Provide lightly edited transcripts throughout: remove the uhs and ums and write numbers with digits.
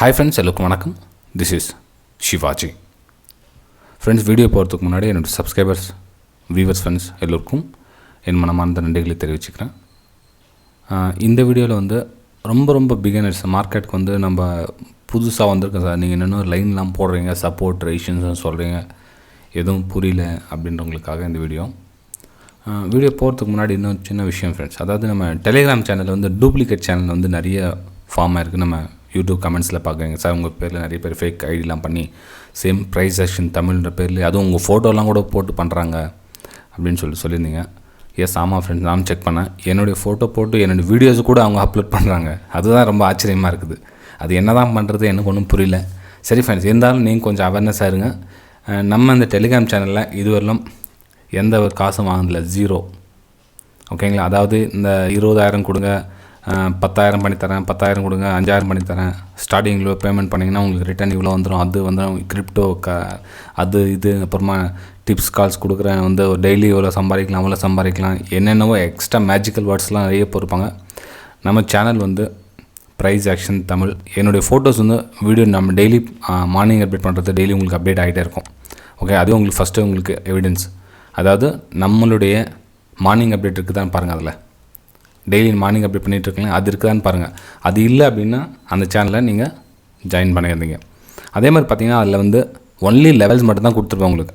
Hi friends, எல்லாருக்கும் வணக்கம். This is Shivaji. Friends, video போகிறதுக்கு முன்னாடி என்னோட சப்ஸ்கிரைபர்ஸ், வியூவர்ஸ், ஃப்ரெண்ட்ஸ் எல்லோருக்கும் என் மனமார்ந்த நன்றிகளை தெரிவிச்சுக்கிறேன். இந்த வீடியோவில் வந்து ரொம்ப பிகினர்ஸ் மார்க்கெட்டுக்கு வந்து நம்ம புதுசாக வந்திருக்கோம் சார், நீங்கள் என்னென்ன லைன்லாம் போடுறீங்க, சப்போர்ட் ரேஷன்ஸ்னு சொல்கிறீங்க, எதுவும் புரியல அப்படின்றவங்களுக்காக இந்த வீடியோ போகிறதுக்கு முன்னாடி இன்னும் சின்ன விஷயம் ஃப்ரெண்ட்ஸ். அதாவது நம்ம டெலிகிராம் சேனலில் வந்து டூப்ளிகேட் சேனல் வந்து நிறைய ஃபார்ம் ஆகிருக்கு. நம்ம யூடியூப் கமெண்ட்ஸில் பார்க்குறீங்க சார், உங்கள் பேரில் நிறைய பேர் ஃபேக் ஐடிலாம் பண்ணி சேம் ப்ரைஸ்-ஆக்ஷன் தமிழ்ன்ற பேரில் அதுவும் உங்கள் ஃபோட்டோலாம் கூட போட்டு பண்ணுறாங்க அப்படின்னு சொல்லியிருந்தீங்க. எஸ், ஆமாம் ஃப்ரெண்ட்ஸ், நான் செக் பண்ணேன். என்னுடைய ஃபோட்டோ போட்டு என்னுடைய வீடியோஸ் கூட அவங்க அப்லோட் பண்ணுறாங்க. அதுதான் ரொம்ப ஆச்சரியமாக இருக்குது. அது என்ன தான் பண்ணுறது எனக்கு ஒன்றும் புரியல. சரி ஃப்ரெண்ட்ஸ், இருந்தாலும் நீங்கள் கொஞ்சம் அவேர்னஸாக இருங்க. நம்ம இந்த டெலிகிராம் சேனலில் இதுவரையிலும் எந்த ஒரு காசும் வாங்கினதில்ல, 0. ஓகேங்களா? அதாவது இந்த 20,000 கொடுங்க, 10,000 பண்ணித்தரேன், 10,000 கொடுங்க, 5,000 பண்ணித்தரேன், ஸ்டார்டிங்கில் பேமெண்ட் பண்ணிங்கன்னா உங்களுக்கு ரிட்டர்ன் இவ்வளோ வந்துடும், அது வந்துடும், கிரிப்டோ அது இது, அப்புறமா டிப்ஸ் கால்ஸ் கொடுக்குறேன், வந்து டெய்லி இவ்வளோ சம்பாதிக்கலாம், அவ்வளோ சம்பாதிக்கலாம், என்னென்னவோ எக்ஸ்ட்ரா மேஜிக்கல் வேர்ட்ஸ்லாம் நிறைய போயிருப்பாங்க. நம்ம சேனல் வந்து ப்ரைஸ்-ஆக்ஷன் தமிழ். என்னுடைய ஃபோட்டோஸ் வந்து வீடியோ நம்ம டெய்லி மார்னிங் அப்டேட் பண்ணுறது, டெய்லி உங்களுக்கு அப்டேட் ஆகிட்டே இருக்கும். ஓகே, அதுவும் உங்களுக்கு ஃபஸ்ட்டு உங்களுக்கு எவிடன்ஸ். அதாவது நம்மளுடைய மார்னிங் அப்டேட் இருக்குதான்னு பாருங்கள். அதில் டெய்லி மார்னிங் அப்டேட் பண்ணிகிட்ருக்கீங்க, அது இருக்குதான்னு பாருங்கள். அது இல்லை அப்படின்னா அந்த சேனலில் நீங்கள் ஜாயின் பண்ணியிருந்தீங்க. அதே மாதிரி பார்த்தீங்கன்னா அதில் வந்து ஒன்லி லெவல்ஸ் மட்டும் தான் கொடுத்துருப்போம் உங்களுக்கு.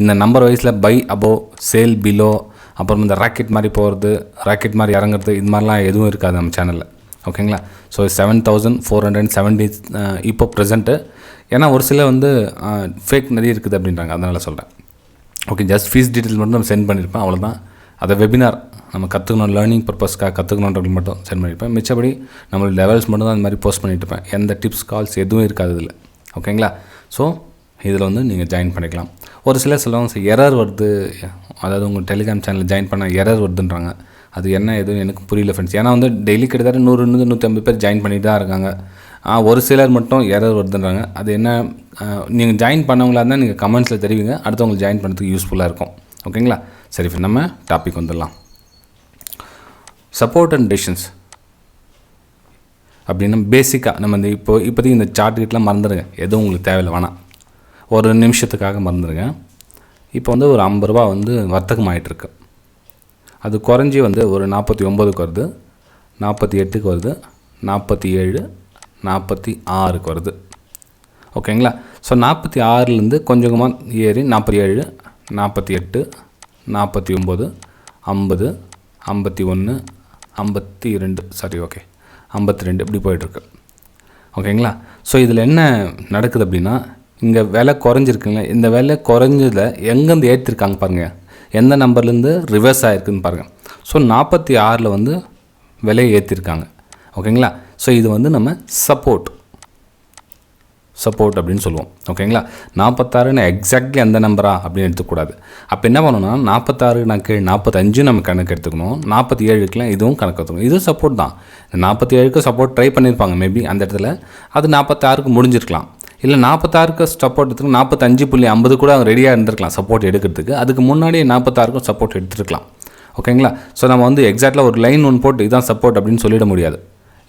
இந்த நம்பர் வைஸில் பை அபோவ், சேல் பிலோ, அப்புறம் இந்த ராக்கெட் மாதிரி போகிறது, ராக்கெட் மாதிரி இறங்குறது, இது மாதிரிலாம் எதுவும் இருக்காது நம்ம சேனலில். ஓகேங்களா? ஸோ 7,470 இப்போ ப்ரெசென்ட்டு. ஏன்னா ஒரு சில வந்து ஃபேக் நிறைய இருக்குது அப்படின்றாங்க, அதனால் சொல்கிறேன். ஓகே, ஜஸ்ட் ஃபீஸ் டீட்டெயில்ஸ் மட்டும் நம்ம சென்ட் பண்ணியிருப்பேன், அவ்வளோதான். அதை வெபினார் நம்ம கற்றுக்கணும், லேர்னிங் பர்பஸ்க்காக கற்றுக்கணுன்றது மட்டும் சென்ட் பண்ணியிருப்பேன். மிச்சபடி நம்மளோட லெவல்ஸ் மட்டும் தான் அந்த மாதிரி போஸ்ட் பண்ணிட்டு இருப்பேன். எந்த டிப்ஸ் கால்ஸ் எதுவும் இருக்காது இதில். ஓகேங்களா? ஸோ இதில் வந்து நீங்கள் ஜாயின் பண்ணிக்கலாம். ஒரு சிலர் சொல்லுவாங்க, எரர் வருது, அதாவது உங்கள் டெலிகிராம் சேனலில் ஜாயின் பண்ண எரர் வருதுன்றாங்க. அது என்ன எதுவும் எனக்கு புரியல ஃப்ரெண்ட்ஸ். ஏன்னா வந்து டெய்லி கிட்டத்தட்ட 100-150 பேர் ஜாயின் பண்ணிட்டு தான் இருக்காங்க. ஒரு சிலர் மட்டும் எரர் வருதுன்றாங்க. அது என்ன, நீங்கள் ஜாயின் பண்ணவங்களா இருந்தால் நீங்கள் கமெண்ட்ஸில் தெரிவிங்க, அடுத்தவங்களுக்கு ஜாயின் பண்ணுறதுக்கு யூஸ்ஃபுல்லாக இருக்கும். ஓகேங்களா? சரி, நம்ம டாபிக் வந்துடலாம். சப்போர்ட் அண்ட் டெசிஷன்ஸ் அப்படின்னா பேசிக்காக நம்ம இந்த இப்போதைக்கு இந்த சார்ட் கிட்டலாம் மறந்துடுங்க, எதுவும் உங்களுக்கு தேவையில்லை, வேணாம், ஒரு நிமிஷத்துக்காக மறந்துடுங்க. இப்போ வந்து ஒரு 50 ரூபா வந்து வர்த்தகம் ஆகிட்டுருக்கு. அது குறைஞ்சி வந்து ஒரு 49க்கு வருது, 48க்கு வருது, 47, 46க்கு வருது. ஓகேங்களா? ஸோ 46லேருந்து கொஞ்சம் கொஞ்சமாக ஏறி 47, 48, 49, 50, 51, 52, சரி ஓகே 52 இப்படி போயிட்டுருக்கு. ஓகேங்களா? ஸோ இதில் என்ன நடக்குது அப்படின்னா, இங்கே விலை குறைஞ்சிருக்குங்களா, இந்த விலை குறைஞ்சதில் எங்கேருந்து ஏற்றிருக்காங்க பாருங்கள், எந்த நம்பர்லேருந்து ரிவர்ஸ் ஆகிருக்குன்னு பாருங்கள். ஸோ 46ல் வந்து விலையை ஏற்றிருக்காங்க. ஓகேங்களா? ஸோ இது வந்து நம்ம சப்போர்ட் அப்படின்னு சொல்லுவோம். ஓகேங்களா? 46 எக்ஸாக்ட்லி அந்த நம்பரா அப்படின்னு எடுத்துக்கூடாது. அப்போ என்ன பண்ணணும்னா 46 நான் கீழே 45 நம்ம கணக்கு எடுத்துக்கணும், 47க்குலாம் இதுவும் கணக்கு எடுத்துக்கணும். இதுவும் சப்போர்ட் தான். 47க்கு சப்போர்ட் ட்ரை பண்ணியிருப்பாங்க மேபி அந்த இடத்துல, அது 46க்கு முடிஞ்சிருக்கலாம். இல்லை 46க்கு சப்போர்ட் எடுத்துக்கு 45.50 கூட அவங்க ரெடியாக இருந்திருக்கலாம் சப்போர்ட் எடுக்கிறதுக்கு. அதுக்கு முன்னாடியே 46க்கும் சப்போர்ட் எடுத்துருக்கலாம். ஓகேங்களா? ஸோ நம்ம வந்து எக்ஸாக்டாக ஒரு லைன் ஒன்று போட்டு இதுதான் சப்போர்ட் அப்படின்னு சொல்லிட முடியாது.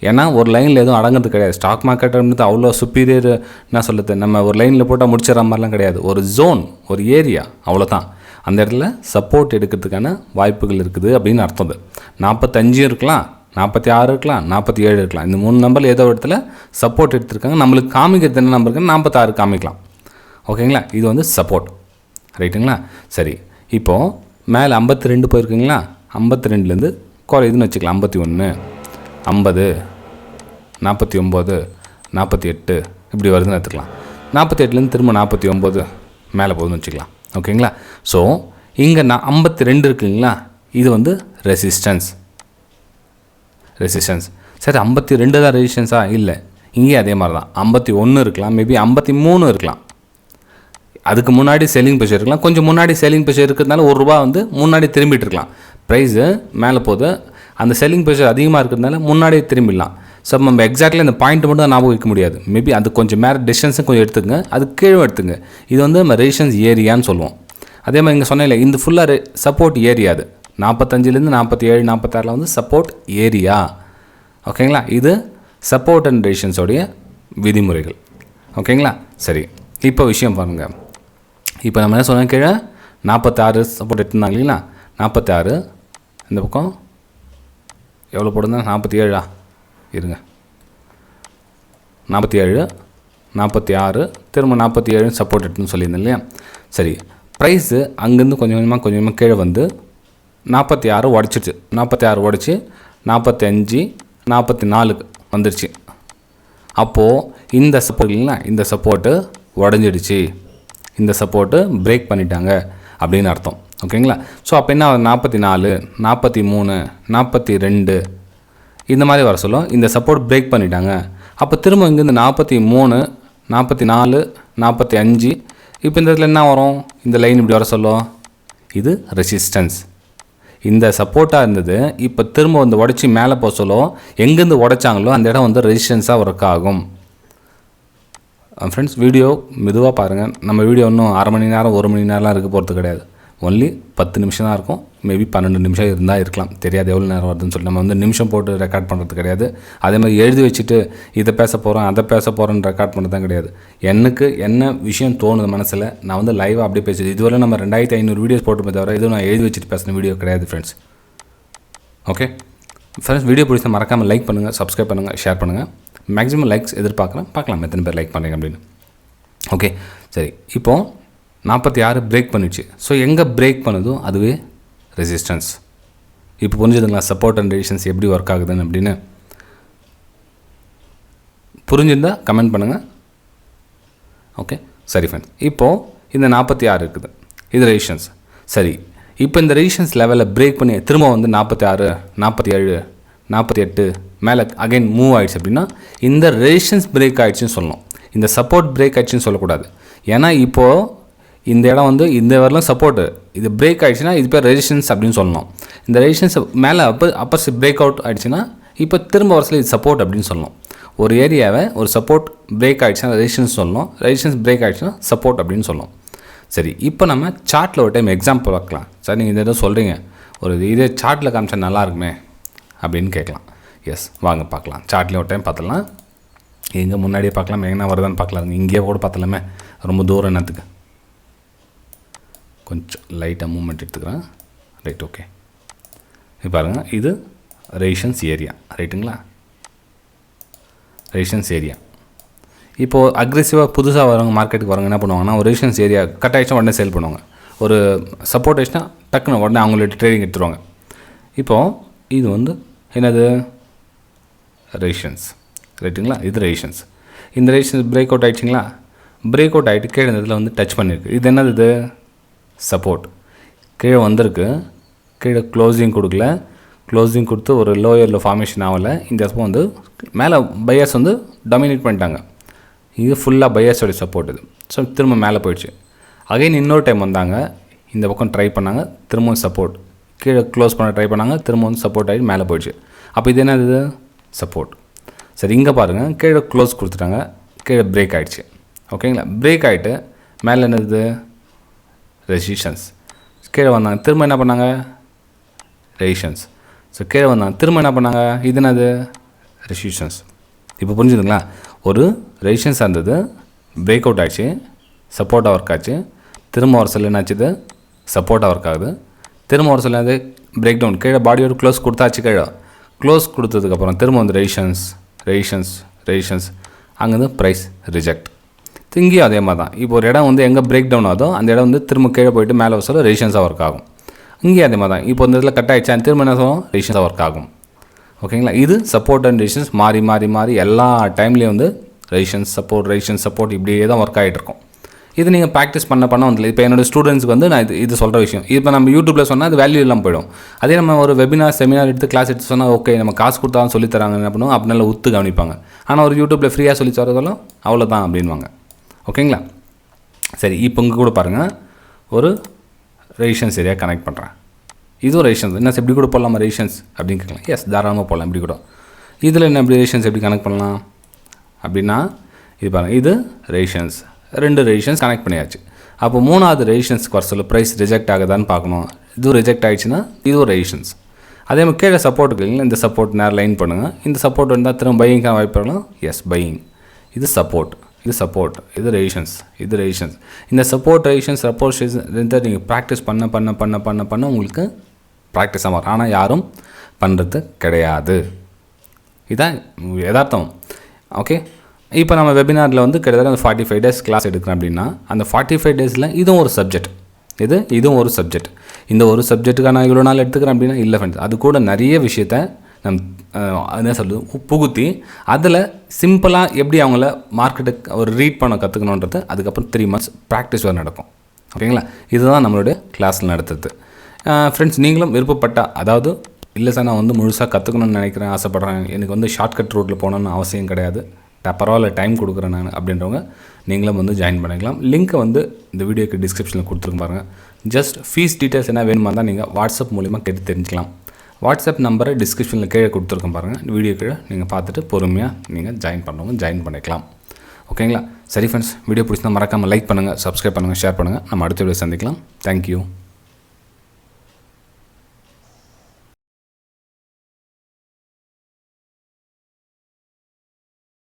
ஏன்னா ஒரு லைனில் எதுவும் அடங்கிறது கிடையாது. ஸ்டாக் மார்க்கெட் அப்படின்றது அவ்வளோ சுப்பீரியர், என்ன சொல்லுது, நம்ம ஒரு லைனில் போட்டால் முடிச்சிடற மாதிரிலாம் கிடையாது. ஒரு ஜோன், ஒரு ஏரியா, அவ்வளோதான். அந்த இடத்துல சப்போர்ட் எடுக்கிறதுக்கான வாய்ப்புகள் இருக்குது அப்படின்னு அர்த்தம். 45 இருக்கலாம், 46 இருக்கலாம், 47 இருக்கலாம். இந்த 3 நம்பரில் ஏதோ இடத்துல சப்போர்ட் எடுத்திருக்காங்க. நம்மளுக்கு காமிக்கிறது என்ன நம்பருக்கு 46 காமிக்கலாம். ஓகேங்களா? இது வந்து சப்போர்ட், ரைட்டுங்களா? சரி, இப்போது மேலே 52 போயிருக்குங்களா, 52லேருந்து குறையுதுன்னு வச்சுக்கலாம், 51, 50, 49, 48 இப்படி வருதுன்னு எடுத்துக்கலாம். 48லேருந்து திரும்ப 49 மேலே போகுதுன்னு வச்சுக்கலாம். ஓகேங்களா? ஸோ இங்கே 52 இருக்குங்களா, இது வந்து ரெசிஸ்டன்ஸ். சரி, 52 தான் ரெசிஸ்டன்ஸா? இல்லை, இங்கேயும் அதே மாதிரி தான். 51 இருக்கலாம், மேபி 53 இருக்கலாம். அதுக்கு முன்னாடி செல்லிங் ப்ரெஷர் இருக்கலாம், கொஞ்சம் முன்னாடி செல்லிங் ப்ரெஷர் இருக்கிறதுனால ₹1 வந்து முன்னாடி திரும்பிட்டு இருக்கலாம். ப்ரைஸு மேலே போகுது, அந்த செல்லிங் ப்ரெஷர் அதிகமாக இருக்கிறதுனால முன்னாடியே திரும்பிடலாம். ஸோ நம்ம எக்ஸாக்ட்லி அந்த பாயிண்ட் மட்டும் தான் ஞாபகம் வைக்க முடியாது. மேபி அது கொஞ்சம் மேலே டிஸ்டன்ஸும் கொஞ்சம் எடுத்துங்க, அது கீழே எடுத்துங்க. இது வந்து நம்ம ரெசிஸ்டன்ஸ் ஏரியான்னு சொல்லுவோம். அதே மாதிரி இங்கே சொன்னேன், இந்த ஃபுல்லாக சப்போர்ட் ஏரியா. அது 45லேருந்து 47, 46 வந்து சப்போர்ட் ஏரியா. ஓகேங்களா? இது சப்போர்ட் அண்ட் ரெசிஸ்டன்ஸோடைய விதிமுறைகள். ஓகேங்களா? சரி, இப்போ விஷயம் பாருங்கள். இப்போ நம்ம என்ன சொன்னோம், கீழே 46 சப்போர்ட் எடுத்துருந்தாங்க இல்லைங்களா? 46 இந்த பக்கம் எவ்வளோ போடுங்க, 47 இருங்க, 47 46 திரும்ப 47 சப்போர்ட் எடுத்துன்னு சொல்லியிருந்தேன் இல்லையா? சரி, ப்ரைஸு அங்கேருந்து கொஞ்சம் கொஞ்சமாக கீழே வந்து 46 உடச்சிச்சு. 46 உடச்சி 45 44க்கு வந்துடுச்சு. அப்போது இந்த சப்போர்ட் இல்லைங்களா, இந்த சப்போர்ட்டு உடஞ்சிடுச்சு, இந்த சப்போர்ட்டு பிரேக் பண்ணிட்டாங்க அப்படின்னு அர்த்தம். ஓகேங்களா? ஸோ அப்போ என்ன 44 43 42 இந்த மாதிரி வர சொல்லும். இந்த சப்போர்ட் பிரேக் பண்ணிட்டாங்க. அப்போ திரும்ப இங்கேருந்து 43 44 45 இப்போ இந்த இடத்துல என்ன வரும், இந்த லைன் இப்படி வர சொல்லும், இது ரெசிஸ்டன்ஸ். இந்த சப்போர்ட்டாக இருந்தது, இப்போ திரும்ப வந்து உடச்சி மேலே போக சொல்லும். எங்கேருந்து உடைச்சாங்களோ அந்த இடம் வந்து ரெசிஸ்டன்ஸாக ஒர்க் ஆகும். ஃப்ரெண்ட்ஸ், வீடியோ மெதுவாக பாருங்கள். நம்ம வீடியோ இன்னும் அரை மணி நேரம் 1 மணி நேரம்லாம் இருக்க போகிறது கிடையாது. ஒன்லி 10 நிமிஷம் தான் இருக்கும். மேபி 12 நிமிஷம் இருந்தால் இருக்கலாம், தெரியாது எவ்வளோ நேரம் வருதுன்னு சொல்லி. நம்ம வந்து நிமிஷம் போட்டு ரெக்கார்ட் பண்ணுறது கிடையாது. அதே மாதிரி எழுதி வச்சுட்டு இதை பேச போகிறோம் அதை பேச போகிறோன்னு ரெக்கார்ட் பண்ணுறது தான் கிடையாது. எனக்கு என்ன விஷயம் தோணுது மனசில், நான் வந்து லைவாக அப்படியே பேசுது. இதுவரை நம்ம 2500 வீடியோஸ் போட்டுமே தவிர இதுவும் நான் எழுதி வச்சுட்டு பேசின வீடியோ கிடையாது ஃப்ரெண்ட்ஸ். ஓகே ஃப்ரெண்ட்ஸ், வீடியோ பிடிச்சா மறக்காமல் லைக் பண்ணுங்கள், சப்ஸ்கிரைப் பண்ணுங்கள், ஷேர் பண்ணுங்கள். மேக்ஸிமம் லைக்ஸ் எதிர்பார்க்குறேன், பார்க்கலாம் எத்தனை பேர் லைக் பண்ணுறீங்க அப்படின்னு. ஓகே சரி, இப்போது 46 பிரேக் பண்ணிடுச்சு. ஸோ எங்கே பிரேக் பண்ணுதோ அதுவே ரெசிஸ்டன்ஸ். இப்போ புரிஞ்சுதுங்களா சப்போர்ட் அண்ட் ரெசிஸ்டன்ஸ் எப்படி ஒர்க் ஆகுதுன்னு அப்படின்னு? புரிஞ்சிருந்தால் கமெண்ட் பண்ணுங்கள். ஓகே சரி ஃப்ரெண்ட்ஸ், இப்போது இந்த 46 இருக்குது, இது ரெசிஸ்டன்ஸ். சரி, இப்போ இந்த ரெசிஸ்டன்ஸ் லெவலில் பிரேக் பண்ணி திரும்ப வந்து 46 47 48 மேலே அகைன் மூவ் ஆகிடுச்சு அப்படின்னா இந்த ரெசிஸ்டன்ஸ் பிரேக் ஆகிடுச்சின்னு சொல்லணும். இந்த சப்போர்ட் பிரேக் ஆகிடுச்சின்னு சொல்லக்கூடாது. ஏன்னா இப்போது இந்த இடம் வந்து இந்த வரலாம் சப்போர்ட்டு, இது பிரேக் ஆகிடுச்சுன்னா இது பேர் ரெசிஸ்டன்ஸ் அப்படின்னு சொல்லணும். இந்த ரெசிஸ்டன்ஸ் மேலே அப்பர் பிரேக் அவுட் ஆகிடுச்சுன்னா இப்போ திரும்ப வருஷத்தில் இது சப்போர்ட் அப்படின்னு சொல்லணும். ஒரு ஏரியாவை ஒரு சப்போர்ட் பிரேக் ஆகிடுச்சுன்னா ரெசிஸ்டன்ஸ் சொல்லணும், ரெசிஸ்டன்ஸ் பிரேக் ஆகிடுச்சுன்னா சப்போர்ட் அப்படின்னு சொல்லணும். சரி, இப்போ நம்ம சார்ட்டில் ஒரு டைம் எக்ஸாம்பிள் பார்க்கலாம். சார் நீங்கள் இந்த இடம் சொல்கிறீங்க, ஒரு இதே சார்ட்டில் காமிச்சா நல்லா இருக்குமே அப்படின்னு கேட்கலாம். எஸ், வாங்க பார்க்கலாம். சார்ட்லேயே ஒரு டைம் பார்த்துடலாம். எங்கே முன்னாடியே பார்க்கலாம், எங்கன்னா வருதான்னு பார்க்கலாம். இங்கேயே கூட பார்த்தலாமே, ரொம்ப தூரம் என்னத்துக்கு. கொஞ்சம் லைட்டாக மூவ்மெண்ட் எடுத்துக்கிறேன். Right, okay. இது பாருங்கள், இது ரெசிஸ்டன்ஸ் ஏரியா, ரைட்டுங்களா? Resistance area. இப்போது அக்ரெசிவாக புதுசாக வரவங்க மார்க்கெட்டுக்கு வரவங்க என்ன பண்ணுவாங்கன்னா, ஒரு ரெசிஸ்டன்ஸ் ஏரியா கட் ஆகிடுச்சா உடனே சேல் பண்ணுவாங்க. ஒரு சப்போர்ட் ஆகிடுச்சுன்னா டக்குன்னு உடனே அவங்களோட ட்ரேடிங் எடுத்துருவாங்க. இப்போது இது வந்து என்னது, ரெசிஸ்டன்ஸ், ரைட்டுங்களா? இது ரெசிஸ்டன்ஸ். இந்த ரெசிஸ்டன்ஸ் பிரேக் அவுட் ஆகிடுச்சிங்களா? பிரேக் அவுட் ஆகிட்டு கீழே இந்த இதில் வந்து டச் பண்ணியிருக்கு. இது என்னது, இது சப்போர்ட். கீழே வந்திருக்கு, கீழே க்ளோசிங் கொடுக்கல, க்ளோசிங் கொடுத்து ஒரு லோயரில் ஃபார்மேஷன் ஆகலை. இந்த இடத்துல வந்து மேலே பையர்ஸ் வந்து டாமினேட் பண்ணிட்டாங்க. இது ஃபுல்லாக பையர்ஸோடைய சப்போர்ட். இது ஸோ திரும்ப மேலே போயிடுச்சு. அகைன் இன்னொரு டைம் வந்தாங்க, இந்த பக்கம் ட்ரை பண்ணாங்க, திரும்பவும் சப்போர்ட். கீழே க்ளோஸ் பண்ண ட்ரை பண்ணாங்க, திரும்ப வந்து சப்போர்ட் ஆகி மேலே போயிடுச்சு. அப்போ இது என்னது, சப்போர்ட். சரி, இங்கே பாருங்கள், கீழே க்ளோஸ் கொடுத்துட்டாங்க, கீழே பிரேக் ஆகிடுச்சு. ஓகேங்களா? பிரேக் ஆகிட்டு மேலே என்னது, ரெசிஸ்டன்ஸ். கீழே வந்தாங்க, திரும்ப என்ன பண்ணாங்க, ரெசிஸ்டன்ஸ். ஸோ கீழே வந்தாங்க, திரும்ப என்ன பண்ணாங்க, இது என்னது, ரெசிஸ்டன்ஸ். இப்போ புரிஞ்சுதுங்களா? ஒரு ரெசிஸ்டன்ஸ் இருந்தது, பிரேக் அவுட் ஆகிடுச்சு, சப்போர்ட்டாக ஒர்க் ஆச்சு. திரும்ப ஒரு சில என்னாச்சுது, சப்போர்ட்டாக ஒர்க் ஆகுது. திரும்ப ஒரு சில பிரேக் டவுன், கீழே பாடியோட க்ளோஸ் கொடுத்தாச்சு. கீழே க்ளோஸ் கொடுத்ததுக்கப்புறம் திரும்ப வந்து ரெசிஸ்டன்ஸ் ரெசிஸ்டன்ஸ் ரெசிஸ்டன்ஸ், அங்கேருந்து ப்ரைஸ் ரிஜெக்ட். இங்கேயும் அதே மாதிரி தான். இப்போ ஒரு இடம் வந்து எங்கே பிரேக் டவுன் ஆகுதோ அந்த இடம் வந்து திரும்ப கீழே போய்ட்டு மேலே சொல்ல ரெசிஸ்டன்ஸாக ஒர்க் ஆகும். இங்கேயும் அதே மாதிரி தான். இப்போ இந்த இடத்துல கட் ஆகிடுச்சா, திரும்ப என்ன சொல்லுவோம், ரெசிஸ்டன்ஸாக ஒர்க் ஆகும். ஓகேங்களா? இது சப்போர்ட் அண்ட் ரெசிஸ்டன்ஸ் மாறி மாறி மாறி எல்லா டைம்லேயும் வந்து ரெசிஸ்டன்ஸ் சப்போர்ட் இப்படியே தான் ஒர்க் ஆகிட்டு இருக்கும். இது நீங்கள் ப்ராக்டிஸ் பண்ண வந்து இப்போ என்னோடய ஸ்டூடெண்ட்ஸ்க்கு வந்து நான் இது சொல்கிற விஷயம். இப்போ நம்ம யூடியூப்பில் சொன்னால் அது வேல்யூ இல்லாமல் போயிடும். அதே நம்ம ஒரு வெபினார் செமினார் எடுத்து கிளாஸ் எடுத்து சொன்னால் ஓகே நம்ம காசு கொடுத்தா சொல்லித்தராங்க என்ன பண்ணுவோம், அப்படினால உத்து கவனிப்பாங்க. ஆனால் ஒரு யூடியூப்பில் ஃப்ரீயாக சொல்லி தரதெல்லாம் அவ்வளோதான் அப்படின்வாங்க. ஓகேங்களா? சரி, இப்போ இங்கே கூட பாருங்கள், ஒரு ரெசிஸ்டன்ஸ் ஏரியா கனெக்ட் பண்ணுறேன். இதுவும் ரெசிஸ்டன்ஸ். என்ன இப்படி கூட போடலாமா ரெசிஸ்டன்ஸ் அப்படின்னு கேட்கலாம். எஸ், தாராளமாக போடலாம். இப்படி கூட இதில் என்ன எப்படி ரெசிஸ்டன்ஸ் எப்படி கனெக்ட் பண்ணலாம் அப்படின்னா, இது பாருங்கள், இது ரெசிஸ்டன்ஸ், 2 ரெசிஸ்டன்ஸ் கனெக்ட் பண்ணியாச்சு. அப்போ 3வது ரெசிஸ்டன்ஸ்க்கு வர சொல்ல ப்ரைஸ் ரிஜெக்ட் ஆகுதான்னு பார்க்கணும். இதுவும் ரிஜெக்ட் ஆகிடுச்சுன்னா இதுவும் ரெசிஸ்டன்ஸ். அதே மாதிரி கீழே சப்போர்ட் இருக்குங்களா, இந்த சப்போர்ட் நேரம் லைன் பண்ணுங்கள். இந்த சப்போர்ட் வந்தால் திரும்ப பையிங்காக வாய்ப்பு வரலாம். Yes, buying. இது சப்போர்ட், இது ரெசிஸ்டன்ஸ். இந்த சப்போர்ட் ரெசிஸ்டன்ஸ் நீங்கள் ப்ராக்டிஸ் பண்ண உங்களுக்கு ப்ராக்டிஸாக மாறும். ஆனால் யாரும் பண்ணுறது கிடையாது. இதான் யதார்த்தம். ஓகே, இப்போ நம்ம வெபினாரில் வந்து கிட்டத்தட்ட அந்த 45 days கிளாஸ் எடுக்கிறோம் அப்படின்னா அந்த 45 daysல இதுவும் ஒரு சப்ஜெக்ட். இதுவும் ஒரு சப்ஜெக்ட். இந்த ஒரு சப்ஜெக்ட்டுக்காக நான் இவ்வளோ நாள் எடுத்துக்கிறேன் அப்படின்னா இல்லை ஃப்ரெண்ட்ஸ், அது கூட நிறைய விஷயத்த என்ன சொல்லுது புகுத்தி அதில் சிம்பிளாக எப்படி அவங்கள மார்க்கெட்டுக்கு ஒரு ரீட் பண்ண கற்றுக்கணுன்றது அதுக்கப்புறம் 3 months ப்ராக்டிஸ் வேறு நடக்கும். ஓகேங்களா, இதுதான் நம்மளுடைய கிளாஸில் நடத்துறது. ஃப்ரெண்ட்ஸ், நீங்களும் விருப்பப்பட்டால், அதாவது இல்லை சார் நான் வந்து முழுசாக கற்றுக்கணும்னு நினைக்கிறேன், ஆசைப்பட்றேன், எனக்கு வந்து ஷார்ட்கட் ரூட்டில் போகணுன்னு அவசியம் கிடையாது, பரவாயில்ல டைம் கொடுக்குறேன் நான் அப்படின்றவங்க நீங்களும் வந்து ஜாயின் பண்ணிக்கலாம். லிங்க்கை வந்து இந்த வீடியோக்கு டிஸ்கிரிப்ஷனில் கொடுத்துருங்க பாருங்கள். ஜஸ்ட் ஃபீஸ் டீட்டெயில்ஸ் என்ன வேணுமா தான் நீங்கள் வாட்ஸ்அப் மூலிமா கேட்டு தெரிஞ்சுக்கலாம். வாட்ஸ்அப் நம்பரை டிஸ்கிரிப்ஷனில் கீழே கொடுத்துருக்கோம் பாருங்கள். வீடியோ கீழே நீங்கள் பார்த்துட்டு பொறுமையாக நீங்கள் ஜாயின் பண்ணிக்கலாம். ஓகேங்களா? சரி ஃப்ரெண்ட்ஸ், வீடியோ பிடிச்சிருந்தா மறக்காமல் லைக் பண்ணுங்கள், சப்ஸ்கிரைப் பண்ணுங்கள், ஷேர் பண்ணுங்கள். நம்ம அடுத்த வீடியோ சந்திக்கலாம். தேங்க்யூ.